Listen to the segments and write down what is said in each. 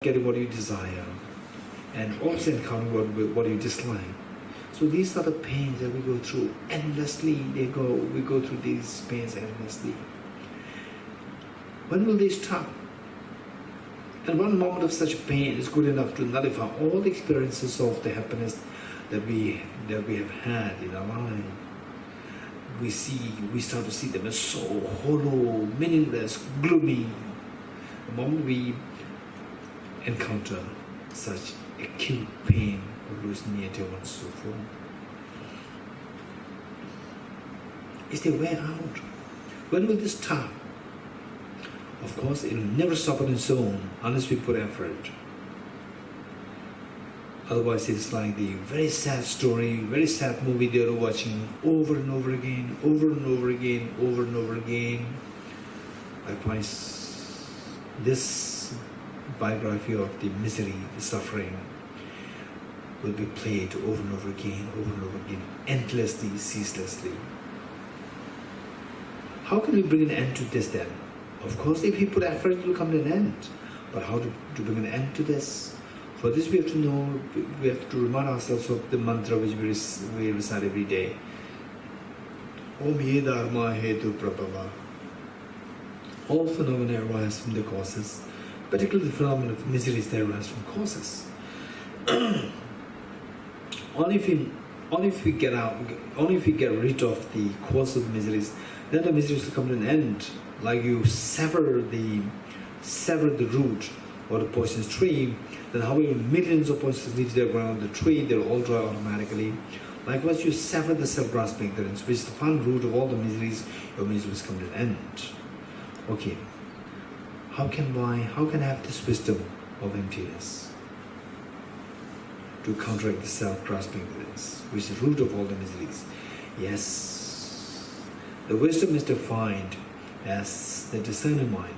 getting what you desire, and also encountering what you dislike. So these are the pains that we go through endlessly. We go through these pains endlessly. When will they stop? And one moment of such pain is good enough to nullify all the experiences of the happiness that we have had in our life. We start to see them as so hollow, meaningless, gloomy. The moment we encounter such acute pain of losing near dear ones, so forth, is there a way out? When will this stop? Of course, it will never stop on its own unless we put effort. Otherwise, it's like the very sad story, very sad movie they are watching over and over again, over and over again, over and over again. Likewise, this biography of the misery, the suffering, will be played over and over again, endlessly, ceaselessly. How can we bring an end to this then? Of course, if we put effort, it will come to an end. But how to bring an end to this? For this, we have to know, we have to remind ourselves of the mantra which we recite every day. Om Ye Dharma Hetu Prabhava. All phenomena arise from the causes, particularly the phenomenon of miseries that arise from causes. Only if we get rid of the cause of miseries, then the miseries will come to an end. Like you sever the root or the poisonous tree, then however millions of poisons leave the ground, the tree, they'll all dry automatically. Likewise, you sever the self-grasping ignorance, which is the final root of all the miseries, your miseries come to an end. Okay, how can I have this wisdom of emptiness to counteract the self-grasping ignorance, which is the root of all the miseries? Yes, the wisdom is defined as the discerning mind,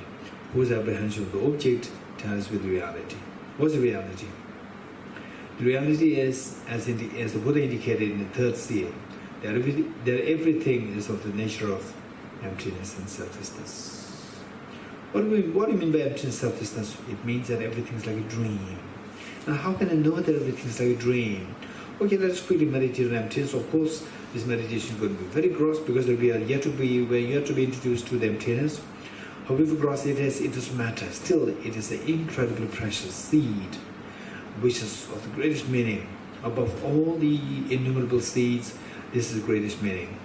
whose apprehension of the object tallies with reality. What's the reality? The reality is, as the Buddha indicated in the third seal, that everything is of the nature of emptiness and selflessness. What do you mean by emptiness and selflessness? It means that everything is like a dream. Now, how can I know that everything is like a dream? Okay, let us quickly meditate on emptiness. Of course, this meditation is going to be very gross because we are yet to be introduced to the emptiness. However gross it is, it doesn't matter. Still, it is an incredibly precious seed, which is of the greatest meaning. Above all the innumerable seeds, this is the greatest meaning,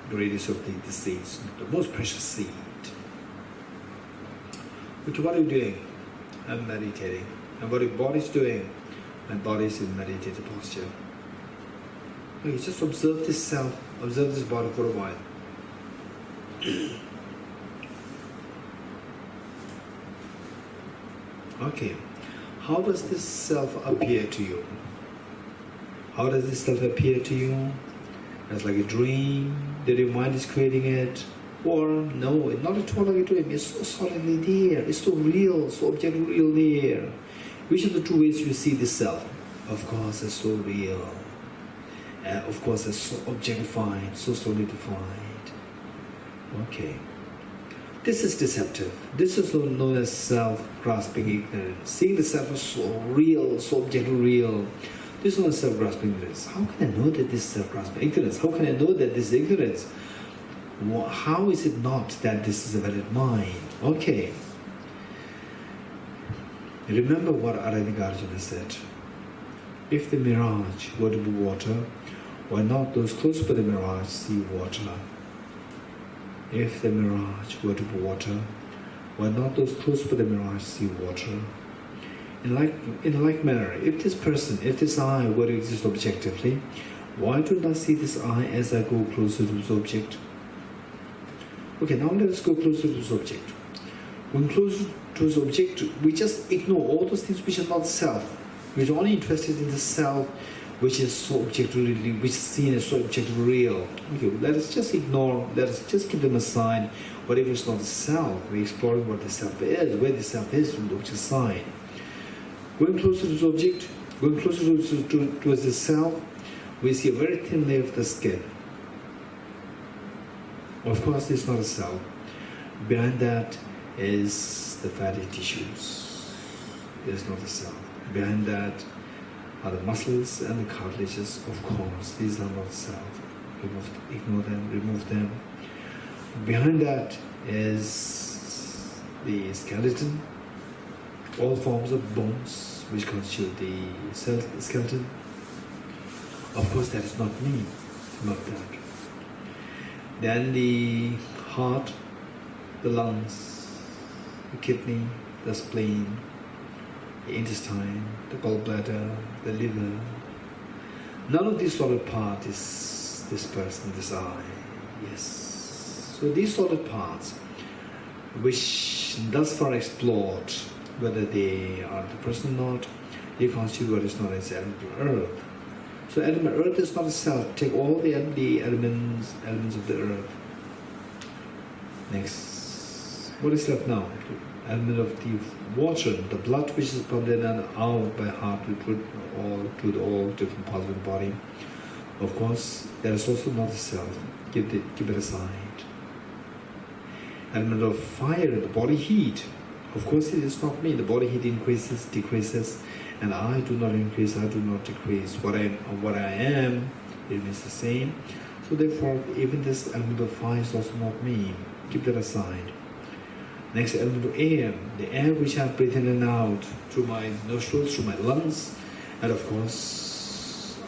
greatest of the seeds, the most precious seed. Okay, what are you doing? I'm meditating. And what your body is doing? My body is in meditative posture. Okay, just observe this self, observe this body for a while. Okay, how does this self appear to you? How does this self appear to you? As like a dream that your mind is creating it? Or no, not at all like a dream. It's so solidly there. It's so real, so objectively real there. Which of the two ways you see this self? Of course, it's so real. Of course, it's so objectified, so solidified. Okay. This is deceptive. This is known as self-grasping ignorance. Seeing the self as so real, so objectively real. This is known as self-grasping ignorance. How can I know that this is self-grasping ignorance? How can I know that this is ignorance? How is it not that this is a valid mind? Okay. Remember what Arjuna said. If the mirage were to be water, why not those close by the mirage see water? If the mirage were to be water, why not those close by the mirage see water? In like manner, if this eye were to exist objectively, why do not see this eye as I go closer to this object? Okay, now let us go closer to this object. When closer to this object, we just ignore all those things which are not self. We're only interested in the self, which is so objectively, which is seen as so objectively real. Okay, let us just ignore, let us just keep them aside. Whatever is not the self, we're exploring what the self is, where the self is from the object side. Going closer to this object, going closer towards the self, we see a very thin layer of the skin. Of course, it's not a self. Behind that is the fatty tissues. There is not a self. Behind that are the muscles and the cartilages. Of course, these are not self. Ignore them, remove them. Behind that is the skeleton, all forms of bones which constitute the skeleton. Of course, that is not me, not that. Then the heart, the lungs, the kidney, the spleen, the intestine, the gallbladder, the liver. None of these solid parts is this person, this I. Yes. So these solid parts, which thus far explored, whether they are the person or not, they constitute what is known as elemental earth. So elemental earth is not a self. Take all the elements of the earth. Next, what is left now? Element of the water, the blood which is pumped in and out by heart to all different parts of the body. Of course, that is also not a self. Keep it aside. Element of fire, the body heat. Of course, it is not me. The body heat increases, decreases, and I do not increase, I do not decrease. What I am, it remains the same. So therefore, even this element of fire is also not me. Keep that aside. Next, element of air, the air which I breathe in and out through my nostrils, through my lungs, and of course,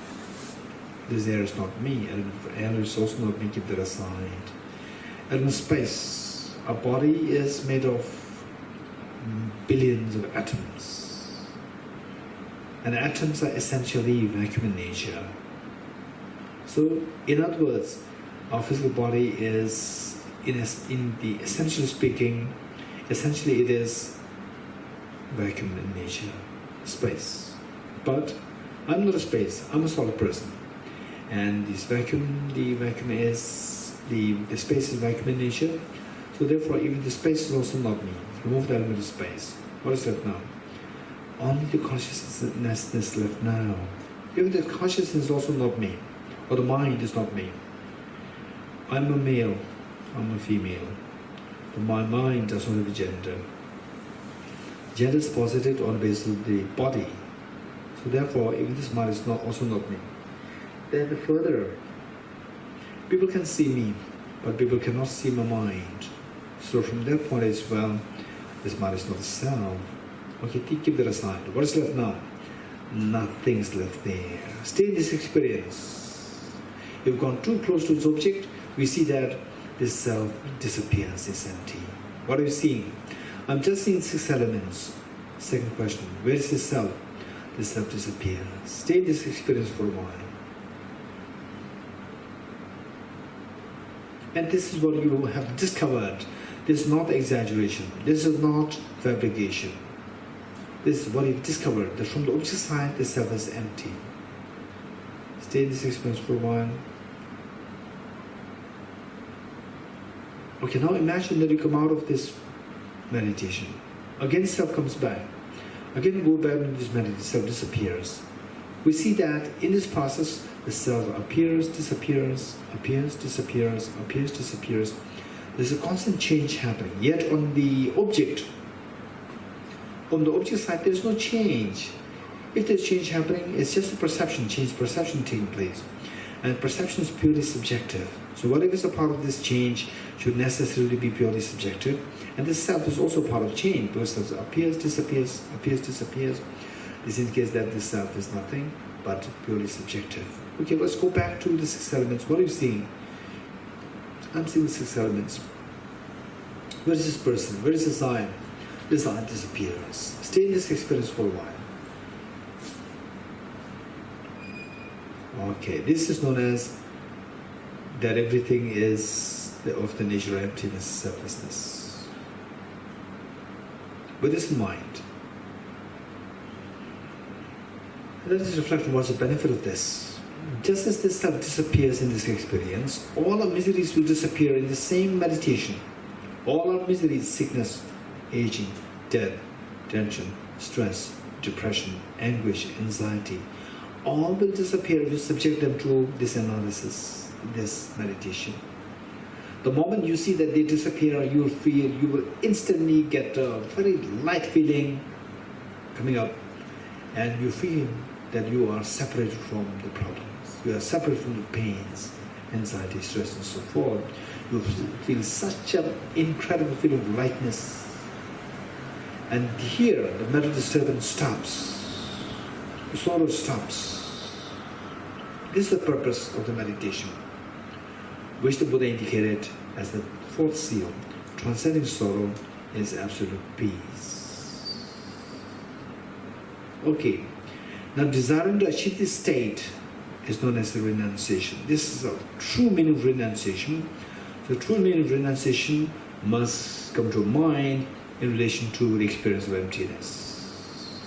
this air is not me. Element of air is also not me. Keep that aside. Element of space, our body is made of billions of atoms, and atoms are essentially vacuum in nature. So, in other words, our physical body is, in the essentially speaking, essentially it is vacuum in nature, space. But I'm not a space, I'm a solid person. And this vacuum, the space is vacuum in nature. So therefore, even the space is also not me. Remove the element of space. What is left now? Only the consciousness is left now. Even the consciousness is also not me, or the mind is not me. I'm a male, I'm a female. But my mind does not have a gender. Gender is posited on the basis of the body. So therefore, even this mind is also not me. Then further, people can see me, but people cannot see my mind. So from that point as well, this mind is not a self. Okay, keep that aside. What is left now? Nothing is left there. Stay in this experience. You've gone too close to this object, we see that this self disappears, it's empty. What are you seeing? I'm just seeing 6 elements. Second question, where is this self? This self disappears. Stay in this experience for a while. And this is what you have discovered. This is not exaggeration. This is not fabrication. This is what you've discovered, that from the object side, the self is empty. Stay in this experience for a while. Okay, now imagine that you come out of this meditation. Again, self comes back. Again, go back into this meditation, self disappears. We see that in this process, the self appears, disappears, appears, disappears, appears, disappears. There's a constant change happening. Yet on the object side, there's no change. If there's change happening, it's just a perception taking place. And perception is purely subjective. So whatever is a part of this change should necessarily be purely subjective. And this self is also part of change, because self appears, disappears, appears, disappears. This indicates that this self is nothing but purely subjective. Okay, let's go back to the 6 elements. What are you seeing? I'm seeing the 6 elements. Where is this person? Where is this I? This I disappears. Stay in this experience for a while. Okay, this is known as that everything is of the nature of emptiness, selflessness. With this in mind, let us reflect on what's the benefit of this. Just as this self disappears in this experience, all our miseries will disappear in the same meditation. All our miseries, sickness, aging, death, tension, stress, depression, anguish, anxiety, all will disappear if you subject them to this analysis, this meditation. The moment you see that they disappear, you will instantly get a very light feeling, coming up, and you feel that you are separated from the problems, you are separated from the pains, anxiety, stress, and so forth. You feel such an incredible feeling of lightness. And here, the mental disturbance stops, the sorrow stops. This is the purpose of the meditation, which the Buddha indicated as the fourth seal. Transcending sorrow is absolute peace. Okay, now desiring to achieve this state is known as the renunciation. This is a true meaning of renunciation. The true meaning of renunciation must come to mind in relation to the experience of emptiness.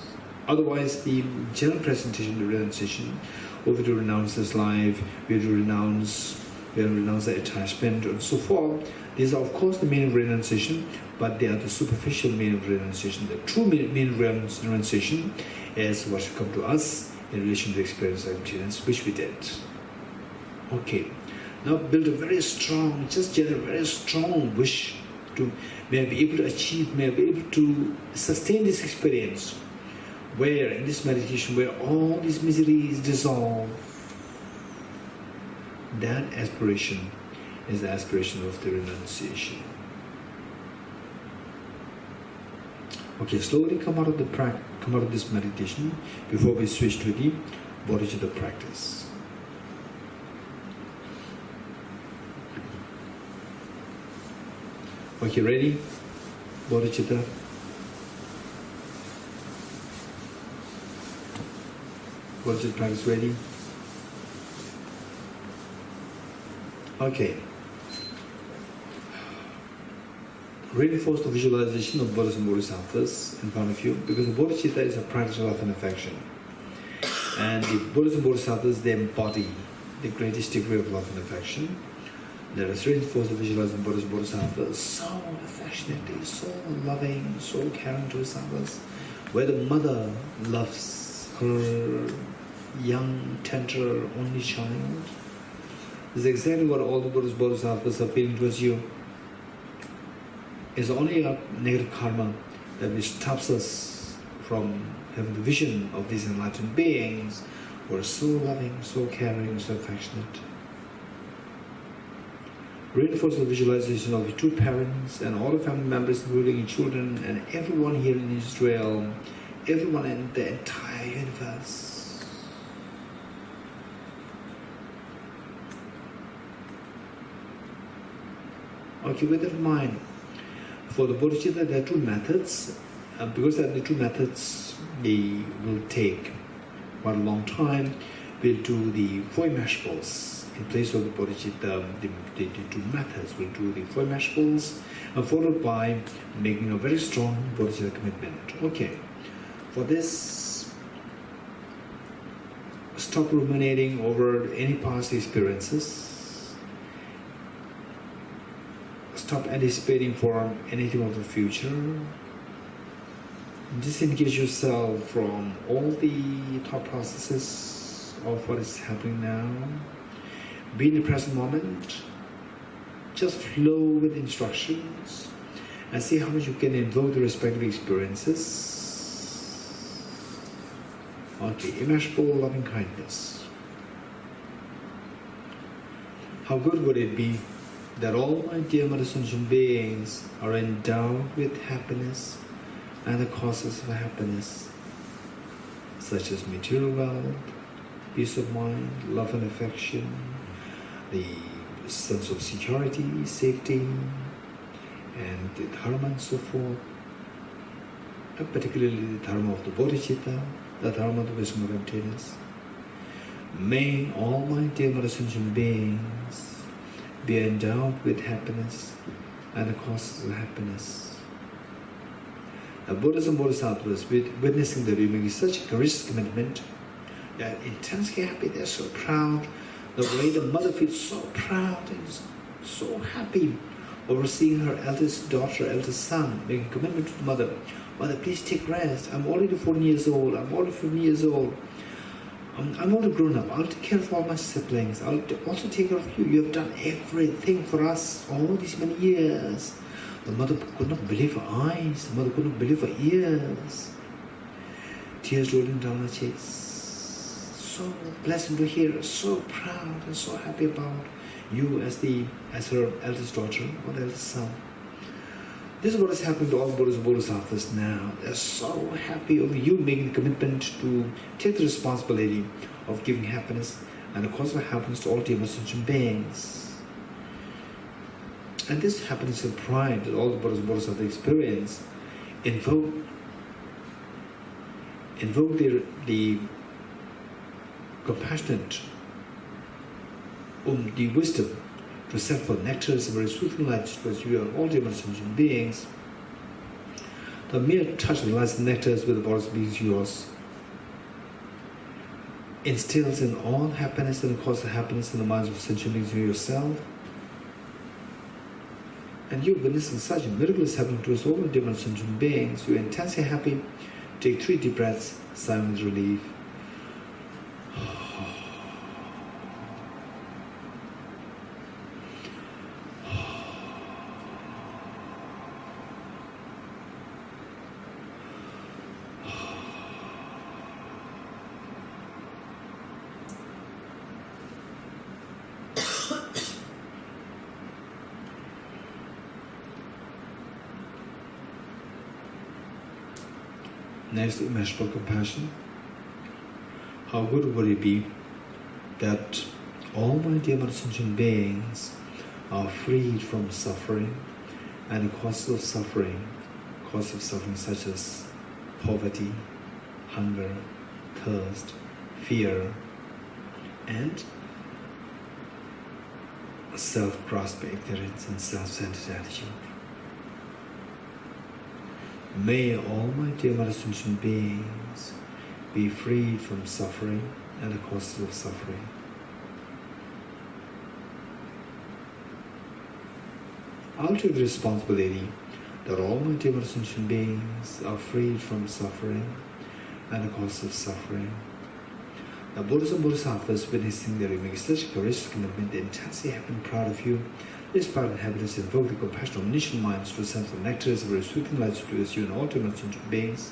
Otherwise, the general presentation of renunciation, over to renounce this life, we have to renounce the attachment, and so forth. These are, of course, the meaning of renunciation, but they are the superficial meaning of renunciation. The true meaning of renunciation is what should come to us in relation to the experience of emptiness, which we did. Okay, now build a very strong, just generate a very strong wish to may be able to achieve, may be able to sustain this experience, where in this meditation, where all these miseries dissolve. That aspiration is the aspiration of the renunciation. Okay, slowly come out of this meditation before we switch to the Bodhicitta practice. Okay, ready? Bodhicitta. Bodhicitta practice ready? Okay. Reinforce the visualization of Buddhas and Bodhisattvas in front of you, because the Bodhicitta is a practice of love and affection. And the Buddhas and Bodhisattvas, they embody the greatest degree of love and affection. Let us reinforce the visualization of Buddhas and Bodhisattvas, so affectionately, so loving, so caring to his others, where the mother loves her young, tender, only child. This is exactly what all the Buddhas and Bodhisattvas are feeling towards you. It's only a negative karma that stops us from having the vision of these enlightened beings who are so loving, so caring, so affectionate. Reinforce the visualization of your two parents and all the family members, including your children and everyone here in Israel, everyone in the entire universe. Okay, with that in mind, for the Bodhicitta, there are two methods. Because there are the two methods, they will take quite a long time. We'll do the 4 immeasurables. In place of the Bodhicitta, the two methods. We'll do the 4 immeasurables, followed by making a very strong Bodhicitta commitment. Okay, for this, stop ruminating over any past experiences. Stop anticipating for anything of the future. Disengage yourself from all the thought processes of what is happening now. Be in the present moment. Just flow with instructions and see how much you can invoke the respective experiences. Okay, immeasurable loving kindness. How good would it be that all my dear Mother Sentient beings are endowed with happiness and the causes of happiness, such as material wealth, peace of mind, love and affection, the sense of security, safety, and the dharma and so forth, and particularly the dharma of the Bodhicitta, the dharma of the wisdom of emptiness. May all my dear Mother Sentient beings be endowed with happiness and the causes of happiness. The Buddhas and Bodhisattvas, witnessing that we make such a courageous commitment, they are intensely happy, they are so proud. The way the mother feels so proud and so happy over seeing her eldest daughter, eldest son, making a commitment to the mother. Mother, please take rest. I'm already 14 years old. I'm already 15 years old. I'm already grown up. I'll take care of all my siblings. I'll also take care of you. You have done everything for us all these many years. The mother could not believe her eyes. The mother could not believe her ears. tears rolling down her cheeks. So pleasant to hear, so proud and so happy about you as her eldest daughter or eldest son. This is what is happening to all the Bodhisattvas now. They're so happy over you making the commitment to take the responsibility of giving happiness and the cause of happiness to all demon sentient beings. And this happiness and pride that all the Bodhisattvas experience invoke the compassionate the wisdom to send for nectars and very soothing lights towards you and all demon sentient beings. The mere touch of the lights and nectars with the bodies beings yours instills in all happiness and causes happiness in the minds of sentient beings you yourself. And you're witnessing such miracles happening to us all the demon sentient beings. You're intensely happy. Take 3 deep breaths, sigh with relief. Next, immeasurable compassion. How good would it be that all my dear sentient beings are freed from suffering and the causes of suffering such as poverty, hunger, thirst, fear, and self-grasping ignorance and self-centered attitude. May all my dear sentient beings be freed from suffering and the causes of suffering. I'll take the responsibility that all my dear sentient beings are freed from suffering and the causes of suffering. The Buddhas and Bodhisattvas witnessing their make such courageous commitment, they intensely happy and proud of you. This pride and happiness invoke the compassion of omniscient minds to send the nectars of very soothing lights to you and all demon sentient beings.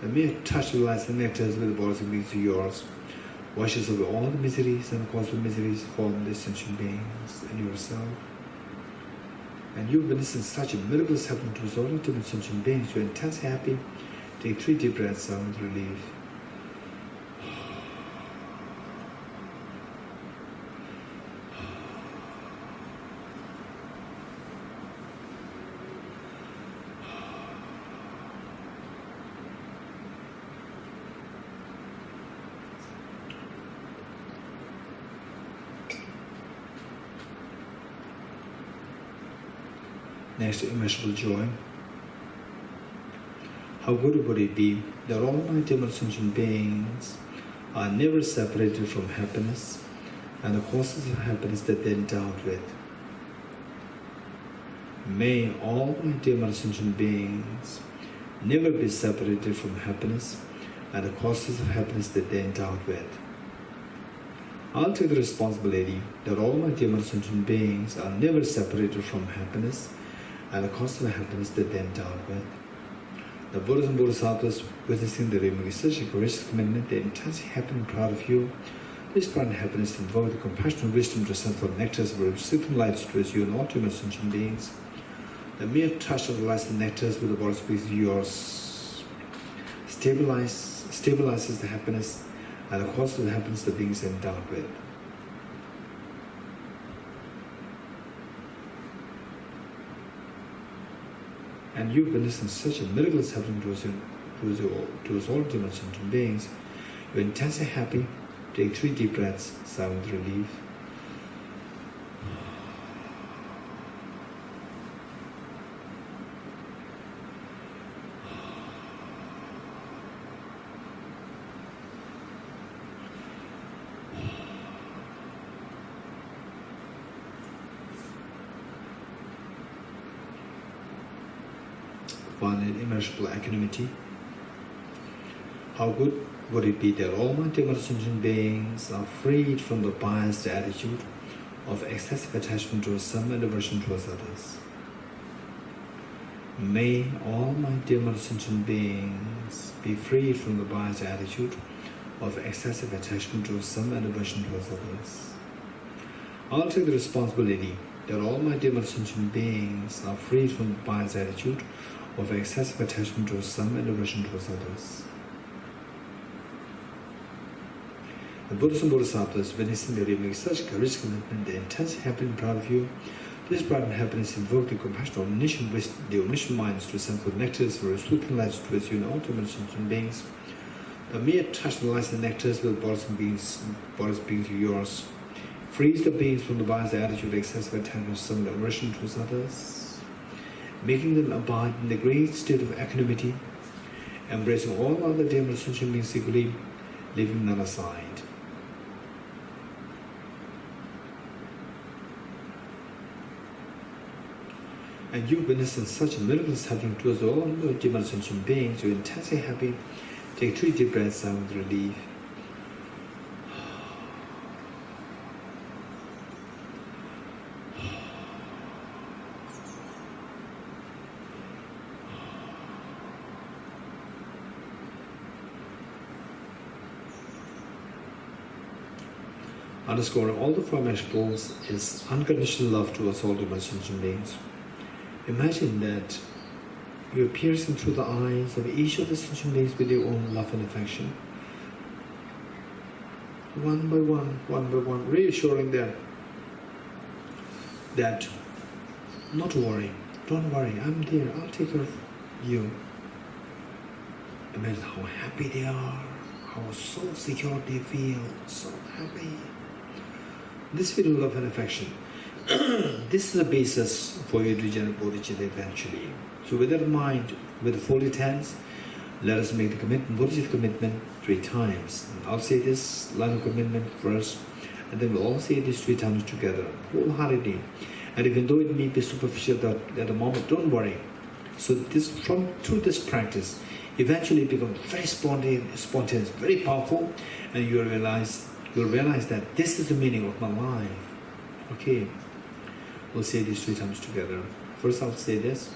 The mere touch of the lights and nectars with the bodies of beings of yours washes away all the miseries and the cause of miseries from the sentient beings and yourself. And you're witnessing such a miracles happening to us all the demon sentient beings. You're intensely happy. Take 3 deep breaths out with relief. Next, immeasurable joy. How good would it be that all my demon sentient beings are never separated from happiness and the causes of happiness that they're endowed with. May all my demon sentient beings never be separated from happiness and the causes of happiness that they're endowed with. I'll take the responsibility that all my demon sentient beings are never separated from happiness and the causes of happiness that they're endowed with. The Buddhas and Bodhisattvas witnessing the remake such a gracious commitment, they intensely happy and proud of you. This pride and happiness invoke the compassion and wisdom to send for nectars of recipients lights towards you and all human sentient beings. The mere touch of the lights and nectars with the body speaks of yours stabilizes the happiness and the cause of the happiness the beings are endowed with. And you've been listening to such a miracles happening to us all demon sentient beings. You're intensely happy. Take 3 deep breaths, sigh with relief. One in immeasurable equanimity. How good would it be that all my demon sentient beings are freed from the biased attitude of excessive attachment towards some and aversion towards others. May all my dear mother sentient beings be free from the biased attitude of excessive attachment to some and aversion towards others. I'll take the responsibility that all my dear mother sentient beings are free from the biased attitude of excessive attachment to some and aversion towards others. The Buddhas and Bodhisattvas witnessing the make such courage, commitment, the intense happiness and proud of you. This pride and happiness invoke the compassion of the omniscient minds to send forth nectars for sweeping lights towards you and all sentient beings. The mere touch the lights and nectars will Bodhis beings to yours. Frees the beings from the biased attitude of excessive attachment to some and aversion towards others, making them abide in the great state of equanimity, embracing all other dear sentient beings equally, leaving none aside. And you witnessing such miracles happening towards all the dear sentient beings, you're intensely happy. Take 3 deep breaths out with relief. Underscoring all the four principles is unconditional love towards all the sentient beings. Imagine that you're piercing through the eyes of each of the sentient beings with your own love and affection. One by one, reassuring them that not to worry, don't worry, I'm there, I'll take care of you. Imagine how happy they are, how so secure they feel, so happy. This feeling of love and affection, this is the basis for you to generate Bodhicitta eventually. So with that in mind, with the folded hands, let us make the commitment, Bodhicitta commitment 3 times. And I'll say this line of commitment first, and then we'll all say this 3 times together, wholeheartedly. And even though it may be superficial at the moment, don't worry. So through this practice, eventually it becomes very spontaneous, very powerful, and you'll realize that this is the meaning of my life. Okay, we'll say these 3 times together. First I'll say this.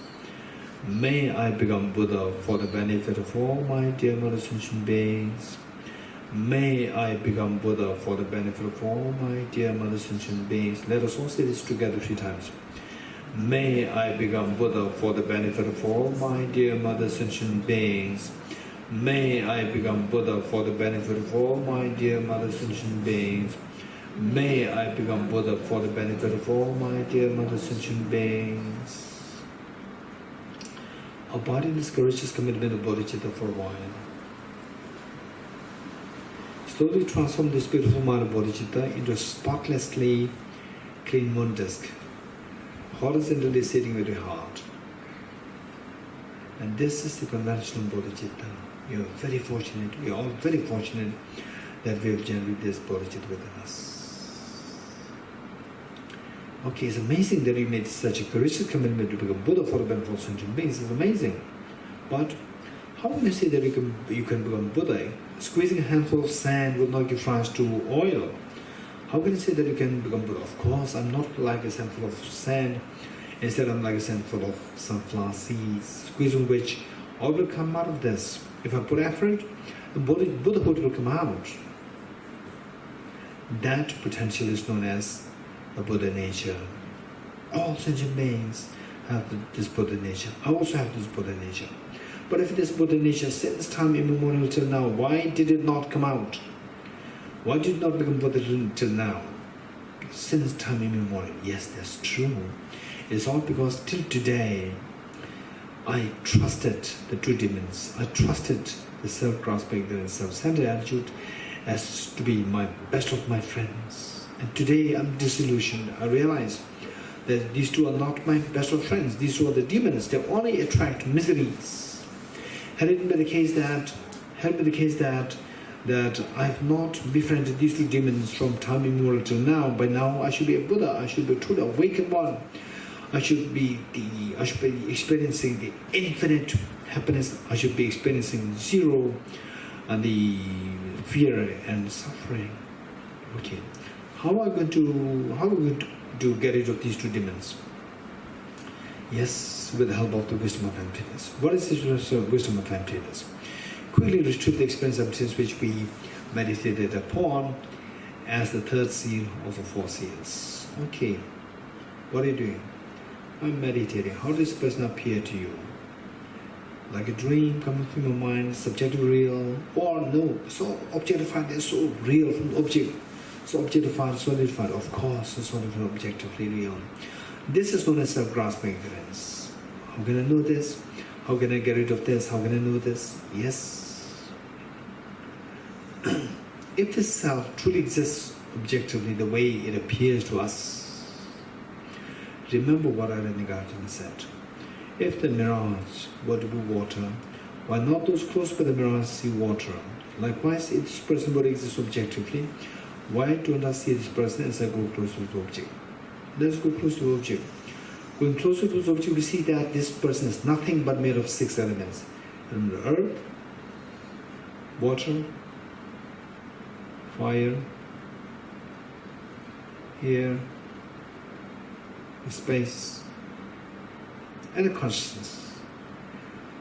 May I become Buddha for the benefit of all my dear mother sentient beings. May I become Buddha for the benefit of all my dear mother sentient beings. Let us all say this together 3 times. May I become Buddha for the benefit of all my dear mother sentient beings. May I become Buddha for the benefit of all my dear mother sentient beings. May I become Buddha for the benefit of all my dear mother sentient beings. Abide in this courageous commitment of Bodhicitta for a while. Slowly transform this beautiful mind of Bodhicitta into a spotlessly clean moon disk, horizontally sitting with your heart. And this is the conventional Bodhicitta. You're very fortunate, we're all very fortunate that we have generated this Bodhicitta within us. Okay, it's amazing that you made such a courageous commitment to become Buddha for the benefit of sentient beings. It's amazing. But how can you say that you can become Buddha? Squeezing a handful of sand will not give rise to oil. How can you say that you can become Buddha? Of course, I'm not like a handful of sand. Instead, I'm like a handful of sunflower seeds, squeezing which oil will come out of this. If I put effort, the Buddhahood will come out. That potential is known as the Buddha nature. All sentient beings have this Buddha nature. I also have this Buddha nature. But if this Buddha nature since time immemorial till now, why did it not come out? Why did it not become Buddha till now? Since time immemorial. Yes, that's true. It's all because till today I trusted the 2 demons. I trusted the self-grasping, the self-centered attitude as to be my best of my friends. And today I'm disillusioned. I realize that these 2 are not my best of friends. These 2 are the demons. They only attract miseries. Had it been the case that I have not befriended these 2 demons from time immemorial till now, by now I should be a Buddha. I should be a truly awakened one. I should be experiencing the infinite happiness. I should be experiencing zero and the fear and suffering. Okay, how are we going to get rid of these 2 demons? Yes, with the help of the wisdom of emptiness. What is this wisdom of emptiness? Quickly retrieve the experience of emptiness which we meditated upon as the third seal of the four seals. Okay, what are you doing? I'm meditating. How does this person appear to you? Like a dream coming from your mind, subjective real, or no, so objectified, they're so real from the object, so objectified, solidified, of course, so solidified, objectively real. This is known as self-grasping ignorance. How can I know this? How can I get rid of this? How can I know this? Yes. If the self truly exists objectively the way it appears to us, remember what Nagarjuna said. If the mirage were to be water, why not those close by the mirage see water? Likewise, if this person were to exist objectively, why don't I see this person as I go close to the object? Let's go close to the object. Going closer to the object, we see that this person is nothing but made of 6 elements. Remember, earth, water, fire, air, space, and a consciousness.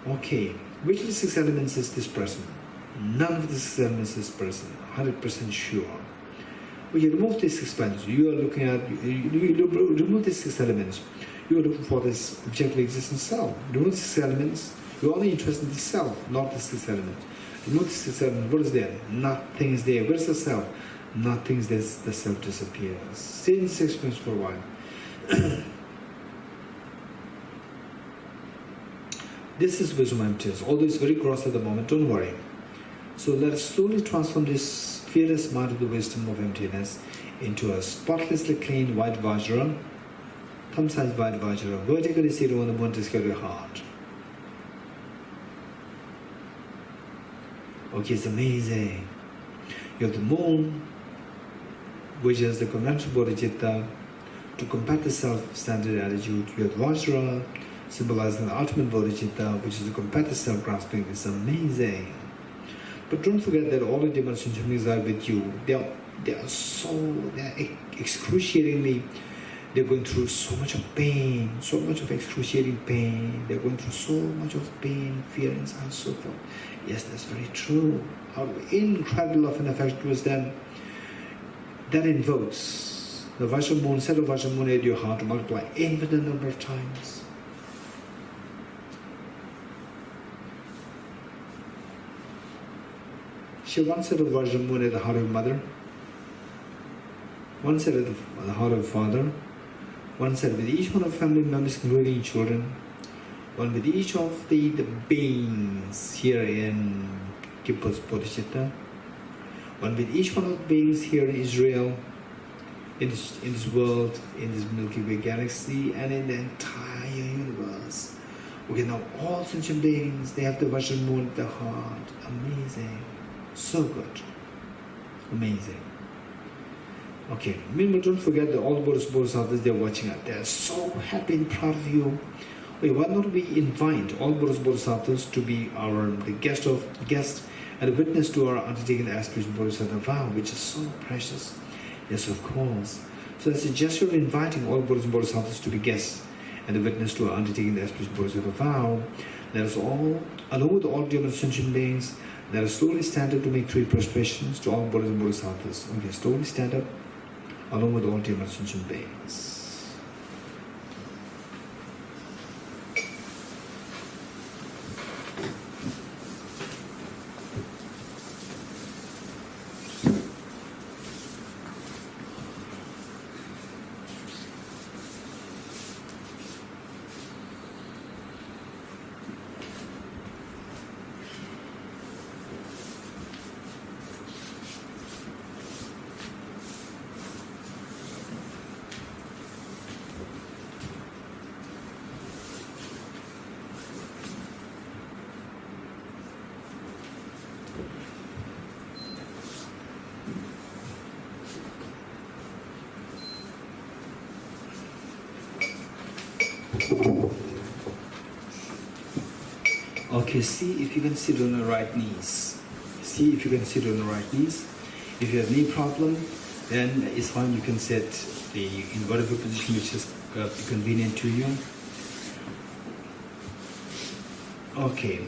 Okay, which of the 6 elements is this person? None of the 6 elements is this person, 100% sure. When you remove these 6 elements, you are looking at, you remove these 6 elements, you are looking for this objectively existing self. Remove the 6 elements, you're only interested in the self, not the 6 elements. Remove the 6 elements, what is there? Nothing is there. Where is the self? Nothing is there, the self disappears. Stay in this experience for a while. This is wisdom emptiness. Although it's very gross at the moment, don't worry. So let us slowly transform this fearless mind of the wisdom of emptiness into a spotlessly clean white Vajra, thumb-sized white Vajra, vertically seated on the Montesquieu heart. Okay, it's amazing. You have the moon, which is the conventional Bodhicitta, to combat the self-standard attitude. You have Vajra, symbolizing the ultimate Bodhicitta, which is the competitive self-grasping. It's amazing. But don't forget that all the demonstrations are with you. They're excruciatingly, they're going through so much of pain, so much of excruciating pain. They're going through so much of pain, fear, and so forth. Yes, that's very true. How incredible of an effect was them. That invokes the Vajra moon, set of Vajra moon at your heart to multiply infinite number of times. She one set of Vajra moon at the heart of mother, one set at the heart of father, one set with each one of family members, including children, one with each of the beings here in Kippa's Bodhicitta, one with each one of the beings here in Israel, in this world, in this Milky Way galaxy, and in the entire universe. Okay, now all sentient beings, they have the Vajra moon at the heart. Amazing. So good. Amazing. Okay, meanwhile, don't forget that all the Bodhisattvas, they're watching us. They're so happy and proud of you. Wait, why not we invite all Bodhisattvas to be the guest and a witness to our undertaking the aspiration Bodhisattva vow, which is so precious. Yes, of course. So that's a gesture of inviting all Bodhisattvas to be guests and a witness to our undertaking the aspiration Bodhisattva vow. Let us all, along with all the sentient beings, let us slowly stand up to make 3 prostrations to all Bodhisattvas. Okay, slowly stand up, along with all the sentient beings. Okay, see if you can sit on the right knees. See if you can sit on the right knees. If you have knee problem, then it's fine. You can sit in whatever position which is convenient to you. Okay.